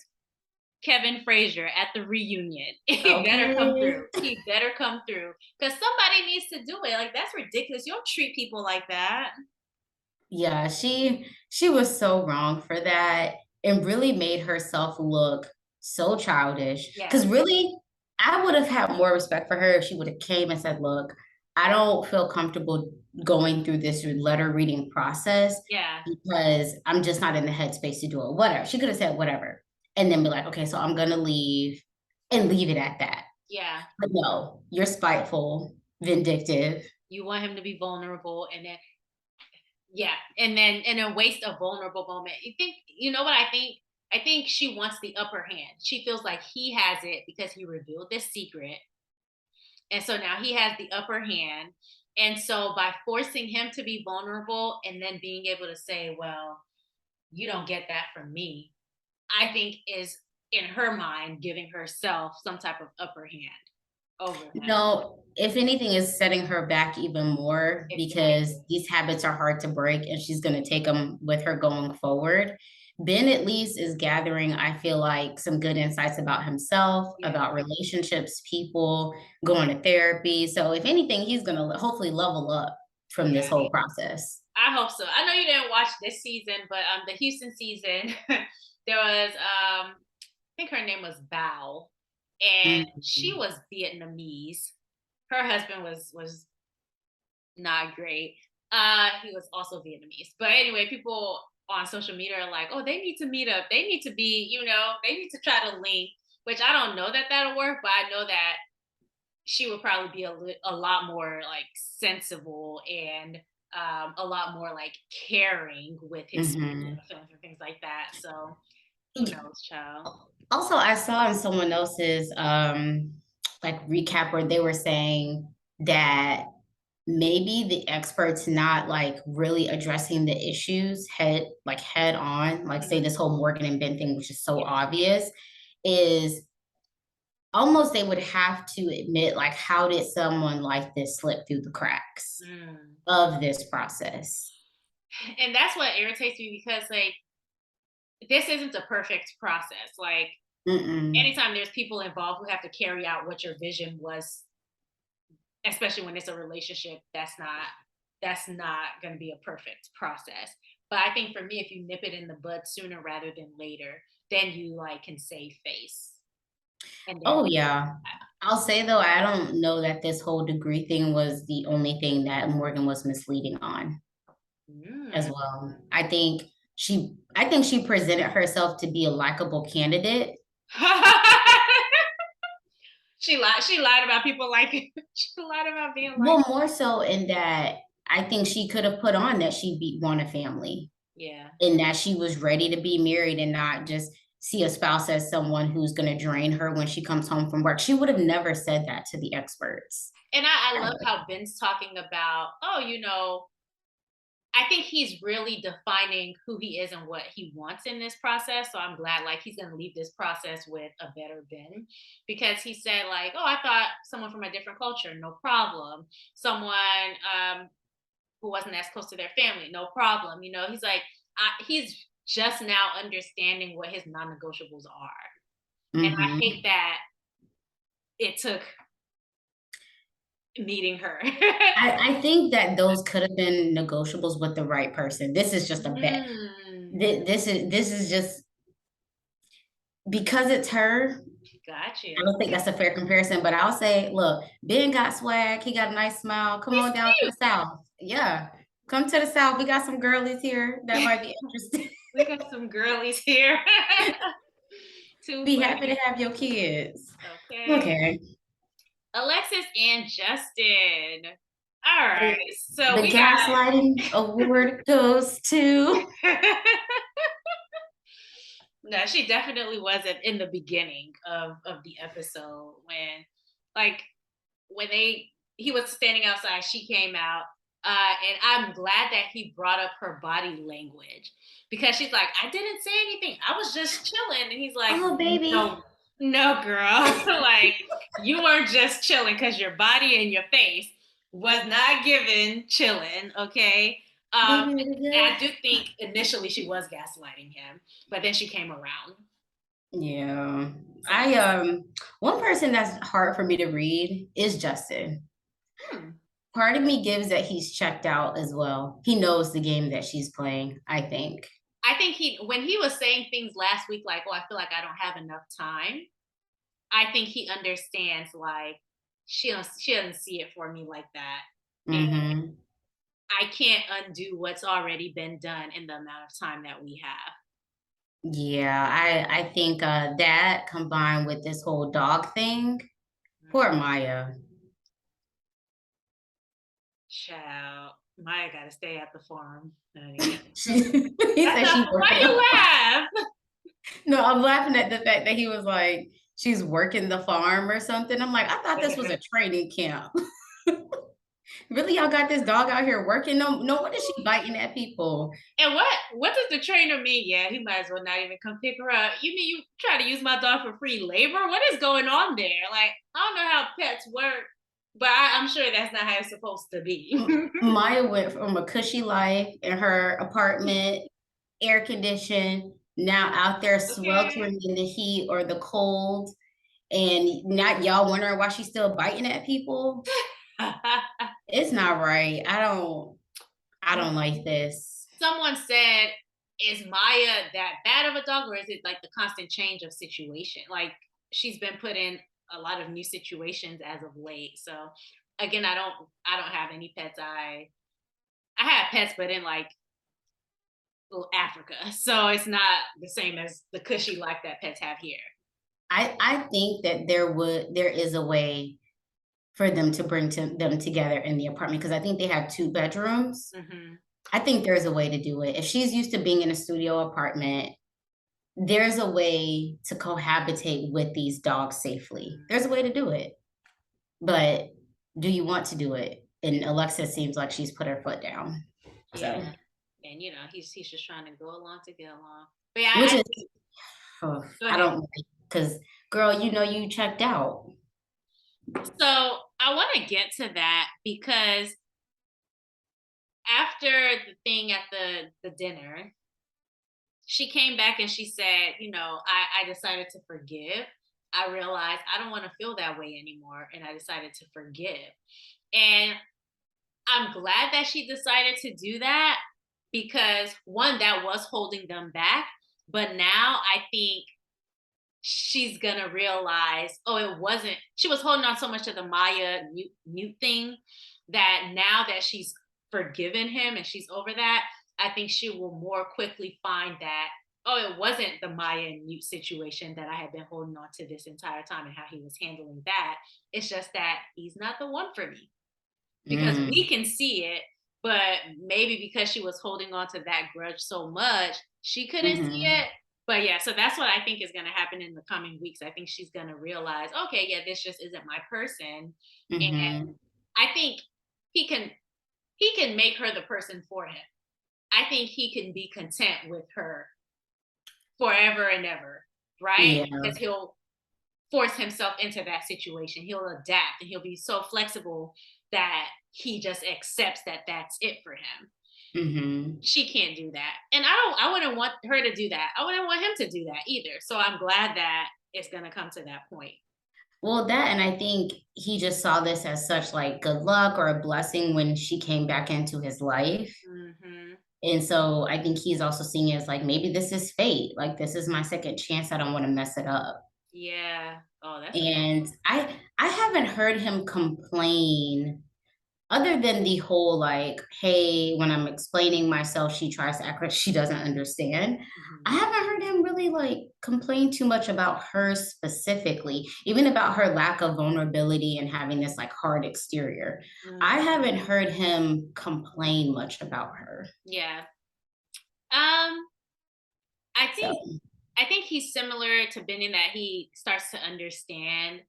Kevin Frazier at the reunion. He better come okay. through. He better come through. Because somebody needs to do it. Like, that's ridiculous. You don't treat people like that. Yeah, she was so wrong for that and really made herself look so childish. Yeah. Because really, I would have had more respect for her if she would have came and said, look, I don't feel comfortable going through this letter reading process Yeah. because I'm just not in the headspace to do it. Whatever. She could have said whatever and then be like, okay, so I'm gonna leave and leave it at that. Yeah. But no, you're spiteful, vindictive. You want him to be vulnerable, and then yeah, and then in a waste a vulnerable moment. You know what I think? I think she wants the upper hand. She feels like he has it because he revealed this secret. And so now he has the upper hand. And so by forcing him to be vulnerable and then being able to say, well, you don't get that from me, I think is in her mind giving herself some type of upper hand over him. No, if anything, is setting her back even more because Exactly. these habits are hard to break and she's going to take them with her going forward. Ben at least is gathering, I feel like, some good insights about himself, Yeah. about relationships, people, going to therapy. So if anything, he's going to hopefully level up from this Yeah. whole process. I hope so. I know you didn't watch this season, but the Houston season, there was I think her name was Bao, and she Mhm. was Vietnamese. Her husband was not great. He was also Vietnamese. But anyway, people on social media are like, oh, they need to meet up. They need to be, they need to try to link, which I don't know that that'll work, but I know that she would probably be a lot more like sensible and a lot more like caring with his Mhm. feelings and things like that. So who knows, child? Also, I saw in someone else's like recap where they were saying that maybe the experts not like really addressing the issues head on, like say Mhm. this whole Morgan and Ben thing, which is so Yeah. obvious, is almost they would have to admit like how did someone like this slip through the cracks Mm. of this process. And that's what irritates me because like this isn't a perfect process. Like Mm-mm. anytime there's people involved who have to carry out what your vision was, especially when it's a relationship, that's not going to be a perfect process. But I think for me, if you nip it in the bud sooner rather than later, then you like can save face. And then Oh yeah. I'll say though, I don't know that this whole degree thing was the only thing that Morgan was misleading on as mm. well. I think she presented herself to be a likable candidate. She lied about people like she lied about being like Well, more so in that I think she could have put on that she want a family yeah. and that she was ready to be married and not just see a spouse as someone who's going to drain her when she comes home from work. She would have never said that to the experts. And I love how Ben's talking about, oh, I think he's really defining who he is and what he wants in this process. So I'm glad like he's gonna leave this process with a better Ben because he said, like, oh, I thought someone from a different culture, no problem. Someone who wasn't as close to their family, no problem. He's like, he's just now understanding what his non-negotiables are. And I hate Mm-hmm. that it took meeting her. I think that those could have been negotiables with the right person. This is just a bet. Mm, This is just because it's her. got I you. don't think that's a fair comparison, but I'll say, look, Ben got swag. He got a nice smile. Come He's on down to the cute. South. Yeah, come to the South. We got some girlies here that might be interested. We got some girlies here. Too Be happy to funny. have your kids. Okay. Okay. Alexis and Justin. All right. So The we gaslighting award goes to got no, she definitely wasn't in the beginning of the episode like when they he was standing outside, she came out. And I'm glad that he brought up her body language because she's like, I didn't say anything. I was just chilling. And he's like, oh baby. no, no, girl. Like, you were just chilling because your body and your face was not given chilling. Okay. Um, Baby and was I do think initially she was gaslighting him, but then she came around. yeah. So, I one person that's hard for me to read is Justin. hmm. Part of me gives that he's checked out as well. He knows the game that she's playing, I think. I think when he was saying things last week, like, oh, I feel like I don't have enough time. I think he understands like she doesn't see it for me like that. And Mm-hmm. I can't undo what's already been done in the amount of time that we have. Yeah, I think that combined with this whole dog thing, poor Mhm. Maya. Child, Maya gotta stay at the farm, honey. He That's said not she's why working you the laugh. no, I'm laughing at the fact that he was like, she's working the farm or something. I'm like, I thought this was a training camp. Really, y'all got this dog out here working? No, no, what is she biting at people? And what does the trainer mean? Yeah, he might as well not even come pick her up. You mean you try to use my dog for free labor? What is going on there? Like, I don't know how pets work, but I'm sure that's not how it's supposed to be. Maya went from a cushy life in her apartment, air conditioned, now out there Okay. sweltering in the heat or the cold, and not y'all wondering why she's still biting at people. It's not right. I don't like this. Someone said, is Maya that bad of a dog, or is it like the constant change of situation? Like she's been put in a lot of new situations as of late. So again, I don't have any pets. I have pets, but in like Africa. So it's not the same as the cushy life that pets have here. I think that there is a way for them to bring them together in the apartment because I think they have 2 bedrooms. Hmm. I think there's a way to do it. If she's used to being in a studio apartment, there's a way to cohabitate with these dogs safely. There's a way to do it. But do you want to do it? And Alexa seems like she's put her foot down. Yeah. So, And he's just trying to go along to get along. But yeah, which is, oh, go I ahead. don't like, because girl, you checked out. So I want to get to that because after the thing at the dinner, she came back and she said, I decided to forgive. I realized I don't want to feel that way anymore. And I decided to forgive. And I'm glad that she decided to do that because one, that was holding them back. But now I think she's gonna realize, oh, it wasn't, she was holding on so much to the Maya mute thing that now that she's forgiven him and she's over that, I think she will more quickly find that, oh, it wasn't the Maya and mute situation that I had been holding on to this entire time and how he was handling that. It's just that he's not the one for me because we Mm, can see it, but maybe because she was holding on to that grudge so much, she couldn't see hmm it. But yeah, so that's what I think is going to happen in the coming weeks. I think she's going to realize, okay, yeah, this just isn't my person, and hmm I think he can he can make her the person for him. I think he can be content with her forever and ever, right? Yeah. Because he'll force himself into that situation. He'll adapt and he'll be so flexible that he just accepts that that's it for him. hmm She can't do that. And I wouldn't want her to do that. I wouldn't want him to do that either. So I'm glad that it's going to come to that point. Well, that, and I think he just saw this as such like good luck or a blessing when she came back into his life. Hmm. And so I think he's also seeing it as like maybe this is fate. Like this is my second chance. I don't want to mess it up. Yeah. Oh, that's a good And I haven't heard him complain other than the whole like, hey, when I'm explaining myself, she tries to act like she doesn't understand. I Mhm. haven't heard him really like complain too much about her specifically, even about her lack of vulnerability and having this like hard exterior. I Mm, haven't heard him complain much about her. yeah. Um, I So, think I think he's similar to Ben in that he starts to understand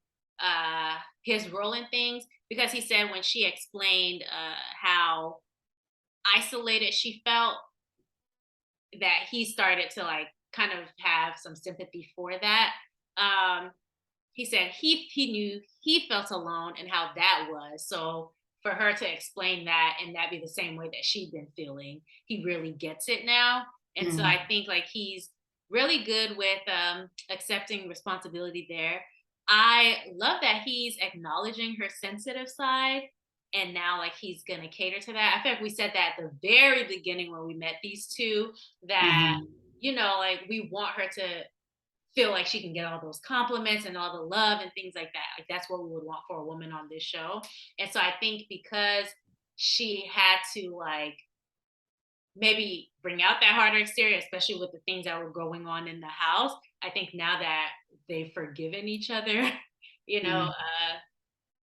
his role in things because he said when she explained how isolated she felt that he started to like kind of have some sympathy for that. Um, he said he knew he felt alone and how that was. So for her to explain that and that be the same way that she'd been feeling, he really gets it now. And so I mm, think like he's really good with accepting responsibility there. I love that he's acknowledging her sensitive side and now like he's gonna cater to that. I feel like we said that at the very beginning when we met these two that mhm, like we want her to feel like she can get all those compliments and all the love and things like that. Like that's what we would want for a woman on this show. And so I think because she had to like maybe bring out that harder exterior, especially with the things that were going on in the house, I think now that they've forgiven each other, mm,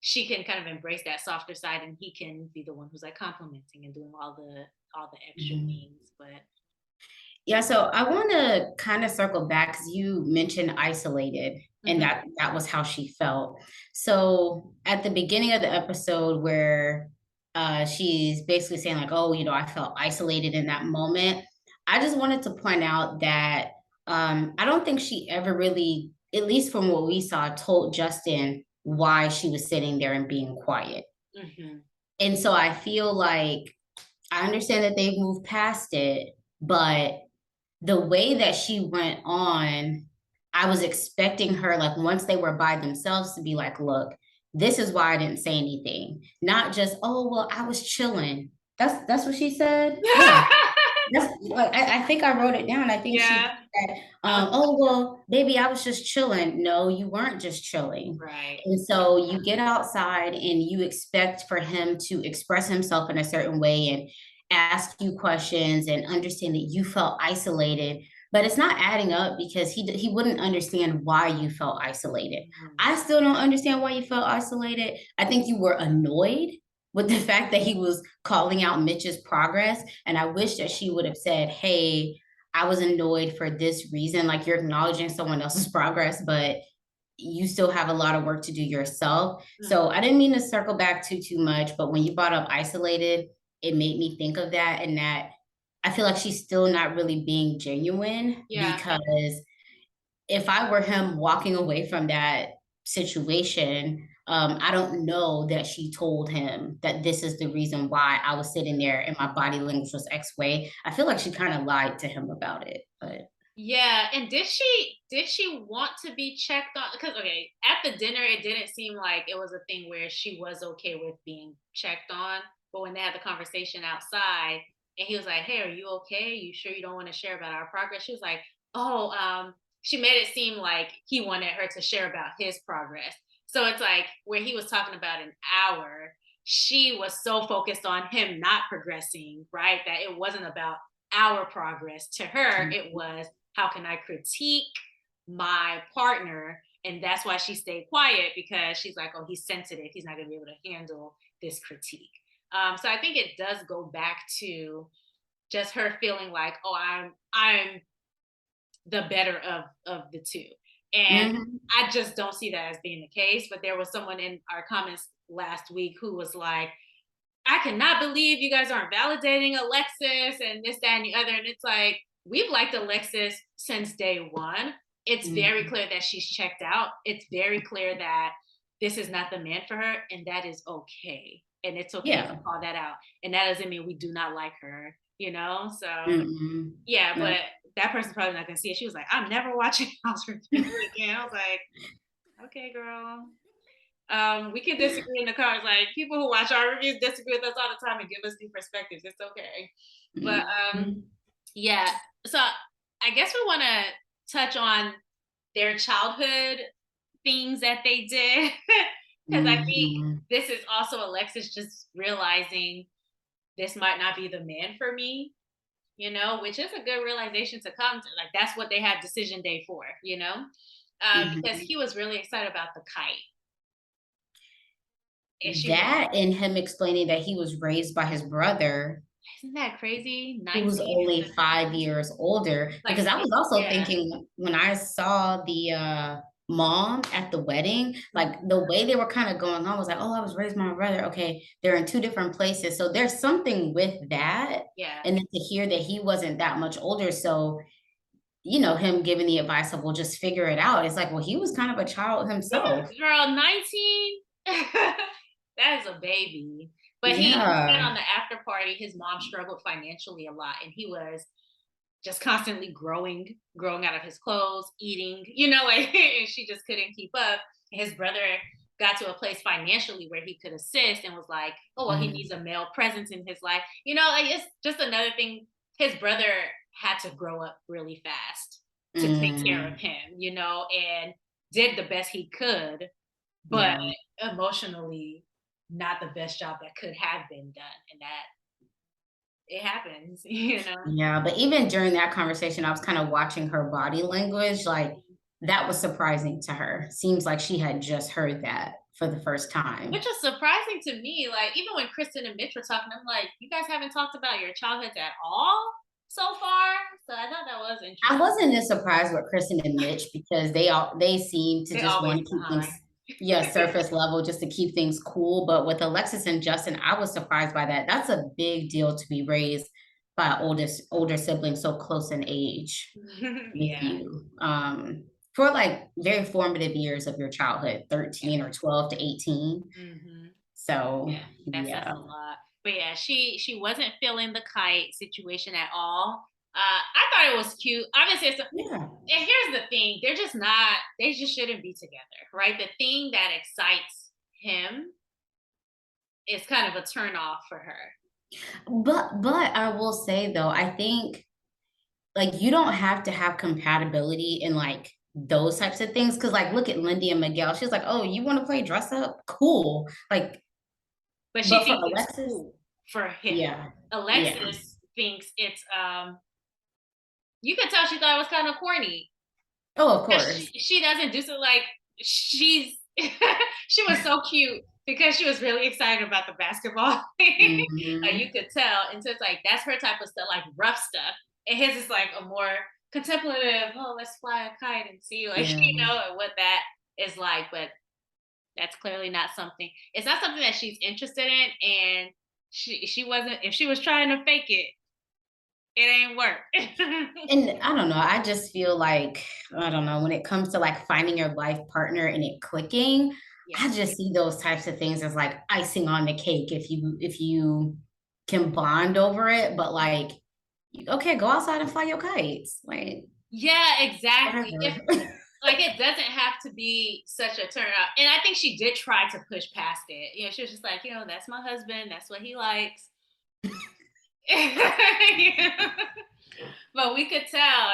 she can kind of embrace that softer side and he can be the one who's like complimenting and doing all the extra mhm. things. But Yeah, so I want to kind of circle back because you mentioned isolated, and mhm, that was how she felt. So at the beginning of the episode, where she's basically saying like, "Oh, I felt isolated in that moment." I just wanted to point out that I don't think she ever really, at least from what we saw, told Justin why she was sitting there and being quiet. mhm, And so I feel like I understand that they've moved past it, but the way that she went on, I was expecting her, like, once they were by themselves, to be like, look, this is why I didn't say anything. Not just, oh, well, I was chilling. That's what she said. Yeah. That's like I think I wrote it down. I think she yeah, put that, I was oh well, baby, I was just chilling. No, you weren't just chilling. right. And so you get outside and you expect for him to express himself in a certain way and ask you questions and understand that you felt isolated, but it's not adding up because he wouldn't understand why you felt isolated. Mhm. I still don't understand why you felt isolated. I think you were annoyed with the fact that he was calling out Mitch's progress. And I wish that she would have said, hey, I was annoyed for this reason. Like, you're acknowledging someone else's progress, but you still have a lot of work to do yourself. So Mhm. I didn't mean to circle back too much, but when you brought up isolated, it made me think of that, and that I feel like she's still not really being genuine, Yeah. because if I were him walking away from that situation, I don't know that she told him that this is the reason why I was sitting there and my body language was X way. I feel like she kind of lied to him about it, but Yeah, and did she want to be checked on? Because okay, at the dinner, it didn't seem like it was a thing where she was okay with being checked on. But when they had the conversation outside, and he was like, "Hey, are you okay? You sure you don't want to share about our progress?" She was like, "Oh, she made it seem like he wanted her to share about his progress." So it's like where he was talking about an hour, she was so focused on him not progressing, right? That it wasn't about our progress. To her, it was how can I critique my partner? And that's why she stayed quiet because she's like, oh, he's sensitive. He's not going to be able to handle this critique. So I think it does go back to just her feeling like, oh, I'm the better of the two. And mhm. I just don't see that as being the case. But there was someone in our comments last week who was like, I cannot believe you guys aren't validating Alexis and this, that, and the other. And it's like, we've liked Alexis since day one. It's very Mhm. clear that she's checked out. It's very clear that this is not the man for her, and that is okay. And it's okay to Yeah. call that out. And that doesn't mean we do not like her, you know? So, Mm-mm. yeah, No. but that person's probably not going to see it. She was like, I'm never watching House Reviews again. I was like, okay, girl. We can disagree in the cars. Like people who watch our reviews disagree with us all the time and give us new perspectives. It's okay. But Mhm. yeah. So I guess we want to touch on their childhood things that they did Because I think Mm-hmm. this is also Alexis just realizing this might not be the man for me, which is a good realization to come to. Like, that's what they had decision day for, because Mm-hmm. he was really excited about the kite. And she was, That and him explaining that he was raised by his brother, isn't that crazy? who's 19 only and 5 years older. like Because I was six, also yeah. thinking when I saw the mom at the wedding, like the way they were kind of going on was like, oh, I was raised by my brother. Okay, they're in two different places. So there's something with that. Yeah. And then to hear that he wasn't that much older. So, him giving the advice of, well, just figure it out. It's like, well, he was kind of a child himself. Girl, 19? That is a baby. But he said on Yeah. the after party, his mom struggled financially a lot, and he was just constantly growing out of his clothes, eating, like, and she just couldn't keep up. His brother got to a place financially where he could assist and was like, oh, well, he needs Mm, a male presence in his life. Like, it's just another thing. His brother had to grow up really fast to take care of mm, him, and did the best he could, but yeah. emotionally, not the best job that could have been done. And that it happens, Yeah, but even during that conversation, I was kind of watching her body language. Like that was surprising to her. Seems like she had just heard that for the first time. Which is surprising to me. Like, even when Kristen and Mitch were talking, I'm like, you guys haven't talked about your childhoods at all so far. So I thought that was I interesting. wasn't as surprised with Kristen and Mitch because they seem to They just always want to keep behind. things, yeah, surface level just to keep things cool. But with Alexis and Justin, I was surprised by that. That's a big deal to be raised by older sibling so close in age with Yeah. you. For like very formative years of your childhood, Yeah. 13 or 12 to 18. Hmm. So Yeah. That says yeah. a lot. But yeah, she wasn't feeling the kite situation at all. I thought it was cute. Obviously, Yeah. and here's the thing, they're just not, they just shouldn't be together, right? The thing that excites him is kind of a turn off for her. But I will say though, I think like you don't have to have compatibility in like those types of things. Cause like look at Lindy and Miguel. She's like, oh, you want to play dress up? Cool. Like, But she but for thinks it's Alexis, cool for him. yeah. Yeah. Alexis thinks it's you could tell she thought it was kind of corny. Oh, of 'Cause course. she doesn't do so, like, she's she was so cute because she was really excited about the basketball. Like, you Hmm. could tell. And so it's like that's her type of stuff, like rough stuff. And his is like a more contemplative, oh, let's fly a kite and see, like, Yeah. what that is like. But that's clearly not something, it's not something that she's interested in. And she wasn't, if she was trying to fake it, it ain't work. And I don't know. I just feel like, I don't know, when it comes to like finding your life partner and it clicking, Yeah. I just see those types of things as like icing on the cake if you can bond over it. But like, okay, go outside and fly your kites. Like, Yeah, exactly. If, whatever. like, it doesn't have to be such a turnout. And I think she did try to push past it. She was just like, that's my husband. That's what he likes. But we could tell,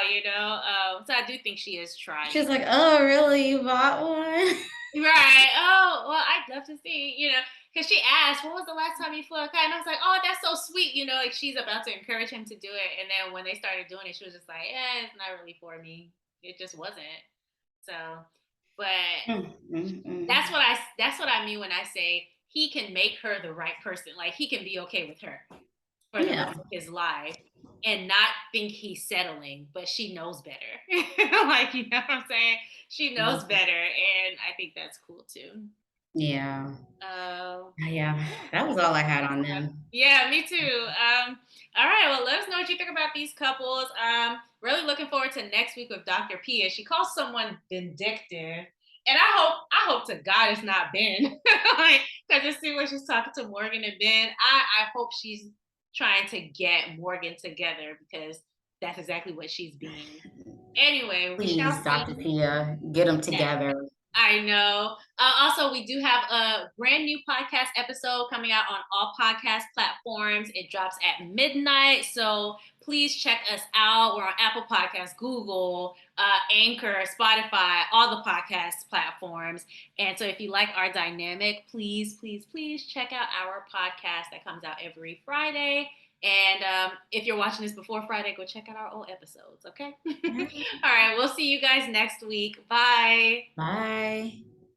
So I do think she is trying. She's like, oh, really? You bought one? Right. Oh, well, I'd love to see, because she asked, when was the last time you flew a kite? And I was like, oh, that's so sweet. Like, she's about to encourage him to do it. And then when they started doing it, she was just like, it's not really for me. It just wasn't. So, but Mm-mm. that's what I mean when I say he can make her the right person. Like, he can be okay with her for the Yeah. rest of his life and not think he's settling, but she knows better. Like, you know what I'm saying? She knows better, and I think that's cool too. Yeah. Uh, Yeah. yeah, That was all I had on them. yeah, me too. All right, well, let us know what you think about these couples. Really looking forward to next week with Dr. Pia. She calls someone vindictive, and I hope to God it's not Ben, like, because you see when she's talking to Morgan and Ben, I hope she's trying to get Morgan together because that's exactly what she's being. Anyway, we shall Please, see. Dr. Pia, get them Yeah, together. I know. Also, we do have a brand new podcast episode coming out on all podcast platforms. It drops at midnight. So please check us out. We're on Apple Podcasts, Google, Anchor, Spotify, all the podcast platforms. And so if you like our dynamic, please, please, please check out our podcast that comes out every Friday. And if you're watching this before Friday, go check out our old episodes, okay? All right, we'll see you guys next week. Bye. Bye.